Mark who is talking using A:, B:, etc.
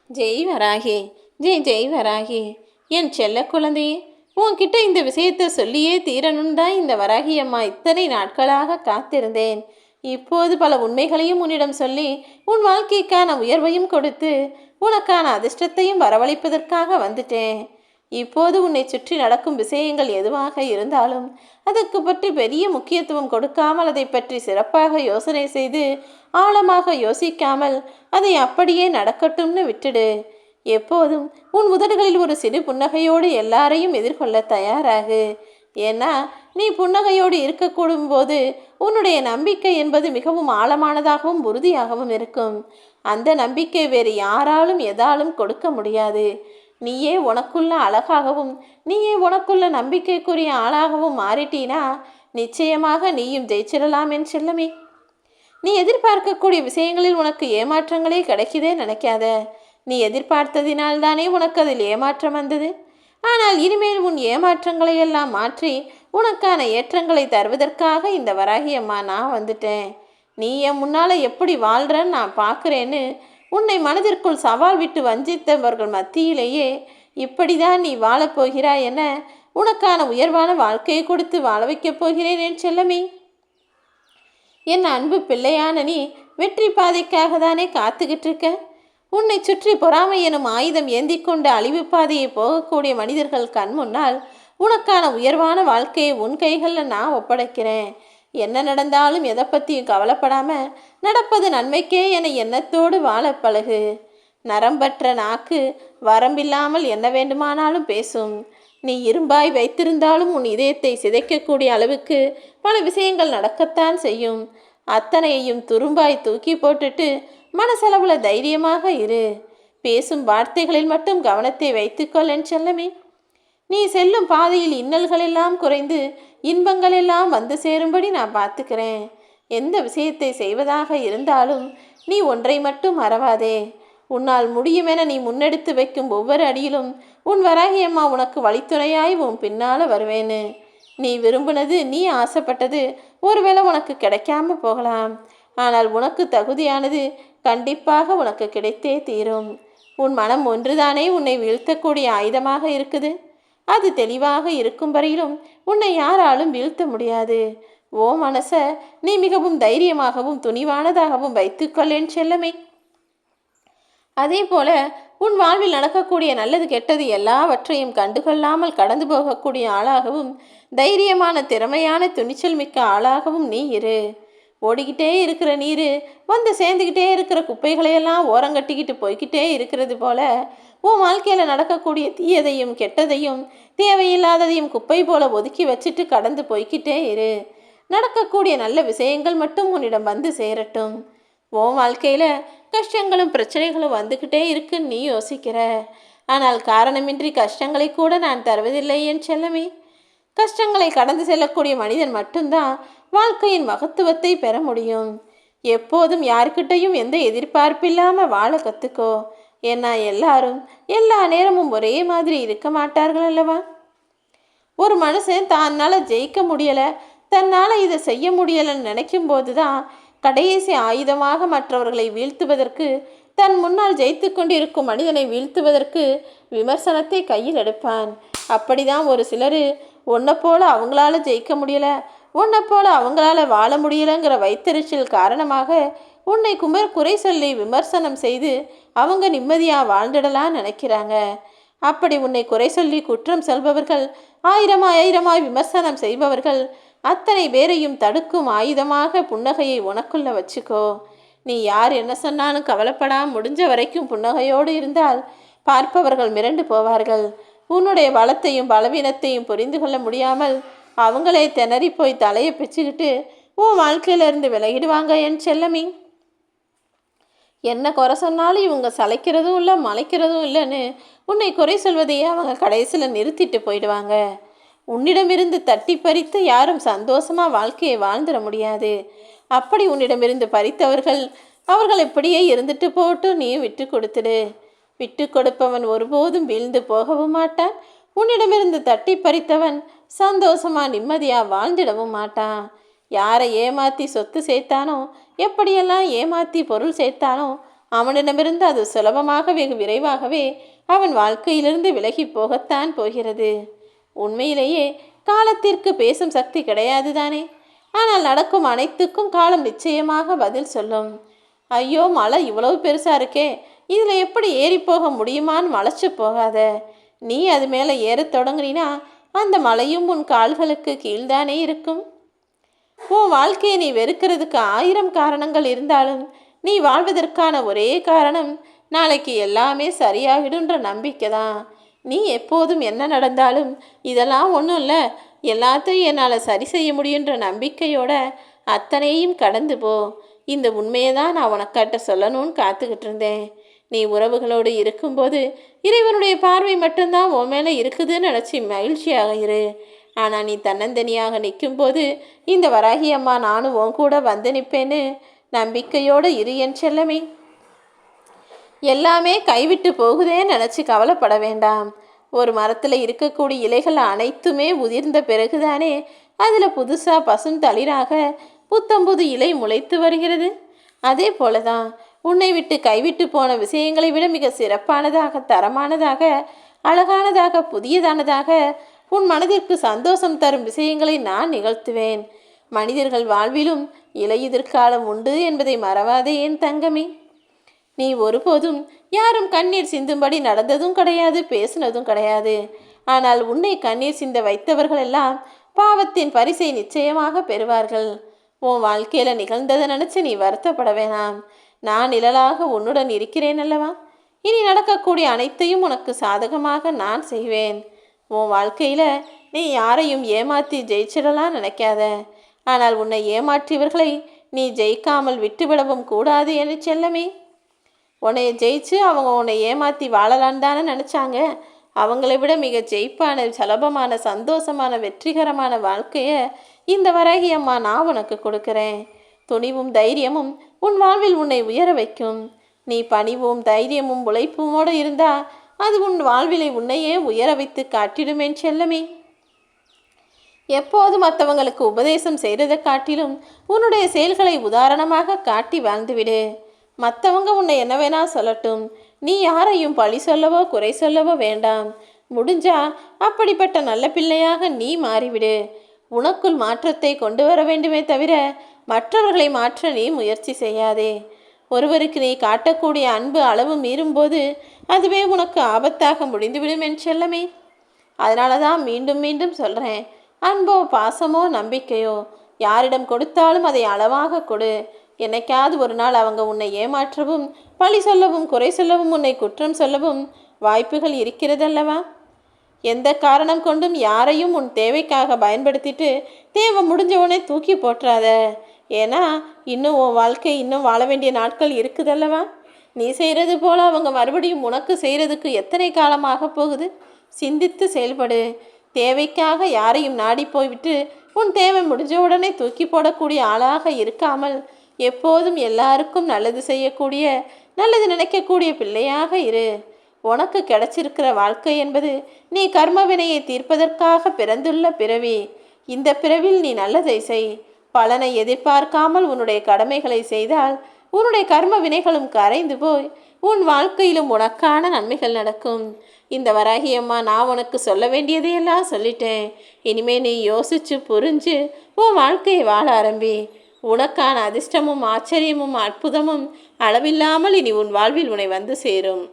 A: ஜெய் வராகி, ஜெய் ஜெய் வராகி. என் செல்ல குழந்தையே, உன்கிட்ட இந்த விஷயத்தை சொல்லியே தீரணும் தான் இந்த வராகி அம்மா இத்தனை நாட்களாக காத்திருந்தேன். இப்போது பல உண்மைகளையும் உன்னிடம் சொல்லி உன் வாழ்க்கைக்கான உயர்வையும் கொடுத்து உனக்கான அதிர்ஷ்டத்தையும் வரவழைப்பதற்காக வந்துட்டேன். இப்போது உன்னை சுற்றி நடக்கும் விஷயங்கள் எதுவாக இருந்தாலும் அதற்கு பற்றி பெரிய முக்கியத்துவம் கொடுக்காமல் அதை பற்றி சிறப்பாக யோசனை செய்து ஆழமாக யோசிக்காமல் அதை அப்படியே நடக்கட்டும்னு விட்டுடு. எப்போதும் உன் உதடுகளில் ஒரு சிறு புன்னகையோடு எல்லாரையும் எதிர்கொள்ள தயாராகு. ஏன்னா நீ புன்னகையோடு இருக்கக்கூடும் போது உன்னுடைய நம்பிக்கை என்பது மிகவும் ஆழமானதாகவும் உறுதியாகவும் இருக்கும். அந்த நம்பிக்கை வேறு யாராலும் எதாலும் கொடுக்க முடியாது. நீயே உனக்குள்ள அழகாகவும் நீயே உனக்குள்ள நம்பிக்கைக்குரிய ஆளாகவும் மாறிட்டீனா நிச்சயமாக நீயும் ஜெயிச்சிடலாம் என் செல்லமே. நீ எதிர்பார்க்கக்கூடிய விஷயங்களில் உனக்கு ஏமாற்றங்களே கிடைக்குதே நினைக்காத. நீ எதிர்பார்த்ததினால்தானே உனக்கு அதில் ஏமாற்றம் வந்தது. ஆனால் இனிமேல் உன் ஏமாற்றங்களை எல்லாம் மாற்றி உனக்கான ஏற்றங்களை தருவதற்காக இந்த வராகி அம்மா நான் வந்துட்டேன். நீ என் முன்னால் எப்படி வாழ்கிறன்னு நான் பார்க்குறேன்னு உன்னை மனதிற்குள் சவால் விட்டு வஞ்சித்தவர்கள் மத்தியிலேயே இப்படிதான் நீ வாழப்போகிறாய் என உனக்கான உயர்வான வாழ்க்கையை கொடுத்து வாழ வைக்கப் போகிறேன் என் செல்லமே. என் அன்பு பிள்ளையான நீ வெற்றி பாதைக்காக தானே காத்துக்கிட்டு இருக்க. உன்னை சுற்றி பொறாமை எனும் ஆயுதம் ஏந்தி கொண்டு அழிவு பாதையை போகக்கூடிய மனிதர்கள் கண் முன்னால் உனக்கான உயர்வான வாழ்க்கையை உன் கைகளில் நான் ஒப்படைக்கிறேன். என்ன நடந்தாலும் எதை பற்றியும் கவலைப்படாம நடப்பது நன்மைக்கே என எண்ணத்தோடு வாழ பழகு. நரம்பற்ற நாக்கு வரம்பில்லாமல் என்ன வேண்டுமானாலும் பேசும். நீ இரும்பாய் வைத்திருந்தாலும் உன் இதயத்தை சிதைக்கக்கூடிய அளவுக்கு பல விஷயங்கள் நடக்கத்தான் செய்யும். அத்தனையையும் துரும்பாய் தூக்கி போட்டுட்டு மனசளவில் தைரியமாக இரு. பேசும் வார்த்தைகளில் மட்டும் கவனத்தை வைத்துக்கொள் என் செல்லமே. நீ செல்லும் பாதையில் இன்னல்கள் எல்லாம் குறைந்து இன்பங்கள் எல்லாம் வந்து சேரும்படி நான் பார்த்துக்கிறேன். எந்த விஷயத்தை செய்வதாக இருந்தாலும் நீ ஒன்றை மட்டும் மறவாதே. உன்னால் முடியும் என நீ முன்னெடுத்து வைக்கும் ஒவ்வொரு அடியிலும் உன் வராகி அம்மா உனக்கு வழித்துணையாய் உன் பின்னால் வருவேன்னு. நீ விரும்பினது நீ ஆசைப்பட்டது ஒருவேளை உனக்கு கிடைக்காம போகலாம். ஆனால் உனக்கு தகுதியானது கண்டிப்பாக உனக்கு கிடைத்தே தீரும். உன் மனம் ஒன்றுதானே உன்னை வீழ்த்தக்கூடிய ஆயுதமாக இருக்குது. அது தெளிவாக இருக்கும் வரையிலும் உன்னை யாராலும் வீழ்த்த முடியாது. ஓ மனசை நீ மிகவும் தைரியமாகவும் துணிவானதாகவும் வைத்துக்கொள்ளேன் செல்லமே. அதே போல உன் வாழ்வில் நடக்கக்கூடிய நல்லது கெட்டது எல்லாவற்றையும் கண்டுகொள்ளாமல் கடந்து போகக்கூடிய ஆளாகவும் தைரியமான திறமையான துணிச்சல் மிக்க ஆளாகவும் நீ இரு. ஓடிக்கிட்டே இருக்கிற நீர் வந்து சேர்ந்துக்கிட்டே இருக்கிற குப்பைகளையெல்லாம் ஓரங்கட்டிக்கிட்டு போய்கிட்டே இருக்கிறது போல உன் வாழ்க்கையில் நடக்கக்கூடிய தீயதையும் கெட்டதையும் தேவையில்லாததையும் குப்பை போல ஒதுக்கி வச்சுட்டு கடந்து போய்கிட்டே இரு. நடக்கக்கூடிய நல்ல விஷயங்கள் மட்டும் உன்னிடம் வந்து சேரட்டும். உன் வாழ்க்கையில் கஷ்டங்களும் பிரச்சனைகளும் வந்துக்கிட்டே இருக்குன்னு நீ யோசிக்கிற. ஆனால் காரணமின்றி கஷ்டங்களை கூட நான் தருவதில்லை என் செல்லமே. கஷ்டங்களை கடந்து செல்லக்கூடிய மனிதன் மட்டும்தான் வாழ்க்கையின் மகத்துவத்தை பெற முடியும். எப்போதும் யாருக்கிட்டையும் எந்த எதிர்பார்ப்பில்லாமல் வாழ கற்றுக்கோ. ஏன்னா எல்லாரும் எல்லா நேரமும் ஒரே மாதிரி இருக்க மாட்டார்கள் அல்லவா. ஒரு மனுஷன் தன்னால் ஜெயிக்க முடியலை, தன்னால் இதை செய்ய முடியலைன்னு நினைக்கும் போது தான் கடைசி ஆயுதமாக மற்றவர்களை வீழ்த்துவதற்கு, தன் முன்னால் ஜெயித்து கொண்டிருக்கும் மனிதனை வீழ்த்துவதற்கு விமர்சனத்தை கையில் எடுப்பான். அப்படிதான் ஒரு சிலர் உன்னை போல அவங்களால ஜெயிக்க முடியலை, உன்னை போல அவங்களால வாழ முடியலைங்கிற வைத்தறிச்சல் காரணமாக உன்னை குறை சொல்லி விமர்சனம் செய்து அவங்க நிம்மதியாக வாழ்ந்துடலாம் நினைக்கிறாங்க. அப்படி உன்னை குறை சொல்லி குற்றம் சொல்பவர்கள், ஆயிரமாய் விமர்சனம் செய்பவர்கள் அத்தனை பேரையும் தடுக்கும் ஆயுதமாக புன்னகையை உனக்குள்ள வச்சுக்கோ. நீ யார் என்ன சொன்னாலும் கவலைப்படாமல் முடிஞ்ச வரைக்கும் புன்னகையோடு இருந்தால் பார்ப்பவர்கள் மிரண்டு போவார்கள். உன்னுடைய பலத்தையும் பலவீனத்தையும் புரிந்து கொள்ள முடியாமல் அவங்களே திணறி போய் தலையை பிச்சுக்கிட்டு உன் வாழ்க்கையிலிருந்து விலகிடுவாங்க என் செல்லமி. என்ன குறை சொன்னாலும் இவங்க சளைக்கிறதும் இல்லை மலைக்கிறதும் இல்லைன்னு உன்னை குறை சொல்வதையே அவங்க கடைசியில் நிறுத்திட்டு போயிடுவாங்க. உன்னிடமிருந்து தட்டி பறித்து யாரும் சந்தோஷமாக வாழ்க்கையை வாழ்ந்துட முடியாது. அப்படி உன்னிடமிருந்து பறித்தவர்கள் அவர்கள் இப்படியே இருந்துட்டு போட்டு நீ விட்டு கொடுத்துடு. விட்டு கொடுப்பவன் ஒருபோதும் வீழ்ந்து போகவும் மாட்டான். உன்னிடமிருந்து தட்டி பறித்தவன் சந்தோஷமாக நிம்மதியாக வாழ்ந்திடவும் மாட்டான். யாரை ஏமாற்றி சொத்து சேர்த்தானோ, எப்படியெல்லாம் ஏமாற்றி பொருள் சேர்த்தானோ அவனிடமிருந்து அது சுலபமாக வெகு விரைவாகவே அவன் வாழ்க்கையிலிருந்து விலகி போகத்தான் போகிறது. உண்மையிலேயே காலத்திற்கு பேசும் சக்தி கிடையாது தானே. ஆனால் நடக்கும் அனைத்துக்கும் காலம் நிச்சயமாக பதில் சொல்லும். ஐயோ, மலை இவ்வளவு பெருசா இருக்கே, இதில் எப்படி ஏறி போக முடியுமான்னு மலைச்சு போகாத. நீ அது மேலே ஏறத் தொடங்குனா அந்த மலையும் உன் கால்களுக்கு கீழ்தானே இருக்கும். உன் வாழ்க்கையை நீ வெறுக்கிறதுக்கு 1000 காரணங்கள் இருந்தாலும் நீ வாழ்வதற்கான ஒரே காரணம் நாளைக்கு எல்லாமே சரியாகிடுன்ற நம்பிக்கை தான். நீ எப்போதும் என்ன நடந்தாலும் இதெல்லாம் ஒன்றும் இல்லை, எல்லாத்தையும் என்னால் சரி செய்ய முடியுன்ற நம்பிக்கையோட அத்தனையும் கடந்து போ. இந்த உண்மையை தான் நான் உனக்கிட்ட சொல்லணும்னு காத்துக்கிட்டு இருந்தேன். நீ உறவுகளோடு இருக்கும்போது இறைவனுடைய பார்வை மட்டும்தான் உன் மேலே இருக்குதுன்னு நினச்சி மகிழ்ச்சியாக இரு. ஆனால் நீ தன்னந்தனியாக நிற்கும்போது இந்த வராகி அம்மா நானும் உன் கூட வந்து நிற்பேன்னு நம்பிக்கையோடு இரு என் செல்லமே. எல்லாமே கைவிட்டு போகுதேன்னு நினச்சி கவலைப்பட வேண்டாம். ஒரு மரத்தில் இருக்கக்கூடிய இலைகள் அனைத்துமே உதிர்ந்த பிறகுதானே அதில் புதுசாக பசும் தளிராக புத்தம்புது இலை முளைத்து வருகிறது. அதே போல தான் உன்னை விட்டு கைவிட்டு போன விஷயங்களை விட மிக சிறப்பானதாக, தரமானதாக, அழகானதாக, புதியதானதாக, உன் மனதிற்கு சந்தோஷம் தரும் விஷயங்களை நான் நிகழ்த்துவேன். மனிதர்கள் வாழ்விலும் இலையுதிர்காலம் உண்டு என்பதை மறவாதே என் தங்கமே. நீ ஒருபோதும் யாரும் கண்ணீர் சிந்தும்படி நடந்ததும் கிடையாது, பேசினதும் கிடையாது. ஆனால் உன்னை கண்ணீர் சிந்த வைத்தவர்கள் எல்லாம் பாவத்தின் பரிசை நிச்சயமாக பெறுவார்கள். உன் வாழ்க்கையில் நிகழ்ந்ததை நினச்சி நீ வருத்தப்பட வேணாம். நான் நிழலாக உன்னுடன் இருக்கிறேன் அல்லவா. இனி நடக்கக்கூடிய அனைத்தையும் உனக்கு சாதகமாக நான் செய்வேன். உன் வாழ்க்கையில் நீ யாரையும் ஏமாற்றி ஜெயிச்சிடலாம் நினைக்காத. ஆனால் உன்னை ஏமாற்றியவர்களை நீ ஜெயிக்காமல் விட்டுவிடவும் கூடாது என்று செல்லமே. உன்னை ஜெயிச்சு அவங்க உன்னை ஏமாற்றி வாழலான்னு தானே நினச்சாங்க. அவங்களை விட மிக ஜெயிப்பான, சுலபமான, சந்தோஷமான, வெற்றிகரமான வாழ்க்கையை இந்த வராகி அம்மா நான் உனக்கு கொடுக்குறேன். துணிவும் தைரியமும் உன் வாழ்வில் உன்னை உயர வைக்கும். நீ பணிவும் தைரியமும் உழைப்புமோடு இருந்தால் அது உன் வாழ்விலை உன்னையே உயர வைத்து காட்டிடுமேன் செல்லமே. எப்போது மற்றவங்களுக்கு உபதேசம் செய்கிறதை காட்டிலும் உன்னுடைய செயல்களை உதாரணமாக காட்டி வாழ்ந்துவிடு. மற்றவங்க உன்னை என்ன வேணா சொல்லட்டும், நீ யாரையும் பழி சொல்லவோ குறை சொல்லவோ வேண்டாம். முடிஞ்சா அப்படிப்பட்ட நல்ல பிள்ளையாக நீ மாறிவிடு. உனக்குள் மாற்றத்தை கொண்டு வர வேண்டுமே தவிர மற்றவர்களை மாற்ற நீ முயற்சி செய்யாதே. ஒருவருக்கு நீ காட்டக்கூடிய அன்பு அளவு மீறும்போது அதுவே உனக்கு ஆபத்தாக முடிந்துவிடும் என் செல்லமே. அதனால தான் மீண்டும் மீண்டும் சொல்கிறேன், அன்போ பாசமோ நம்பிக்கையோ யாரிடம் கொடுத்தாலும் அதை அளவாக கொடு. என்னைக்காவது ஒரு நாள் அவங்க உன்னை ஏமாற்றவும் பழி சொல்லவும் குறை சொல்லவும் உன்னை குற்றம் சொல்லவும் வாய்ப்புகள் இருக்கிறதல்லவா. எந்த காரணம் கொண்டும் யாரையும் உன் தேவைக்காக பயன்படுத்திட்டு தேவை முடிஞ்சவனே தூக்கி போட்டுறாத. ஏன்னா இன்னும் உன் வாழ்க்கை இன்னும் வாழ வேண்டிய நாட்கள் இருக்குதல்லவா. நீ செய்கிறது போல அவங்க மறுபடியும் உனக்கு செய்கிறதுக்கு எத்தனை காலமாக போகுது. சிந்தித்து செயல்படு. தேவைக்காக யாரையும் நாடி போய்விட்டு உன் தேவை முடிஞ்ச உடனே தூக்கி போடக்கூடிய ஆளாக இருக்காமல் எப்போதும் எல்லாருக்கும் நல்லது செய்யக்கூடிய, நல்லது நினைக்கக்கூடிய பிள்ளையாக இரு. உனக்கு கிடைச்சிருக்கிற வாழ்க்கை என்பது நீ கர்மவினையை தீர்ப்பதற்காக பிறந்துள்ள பிறவி. இந்த பிறவில் நீ நல்லதை செய். பலனை எதிர்பார்க்காமல் உன்னுடைய கடமைகளை செய்தால் உன்னுடைய கர்ம வினைகளும் கரைந்து போய் உன் வாழ்க்கையிலும் உனக்கான நன்மைகள் நடக்கும். இந்த வராகி அம்மா நான் உனக்கு சொல்ல வேண்டியதையெல்லாம் சொல்லிட்டேன். இனிமே நீ யோசிச்சு புரிஞ்சு உன் வாழ்க்கையை வாழ ஆரம்பி. உனக்கான அதிர்ஷ்டமும் ஆச்சரியமும் அற்புதமும் அளவில்லாமல் இனி உன் வாழ்வில் உன்னை வந்து சேரும்.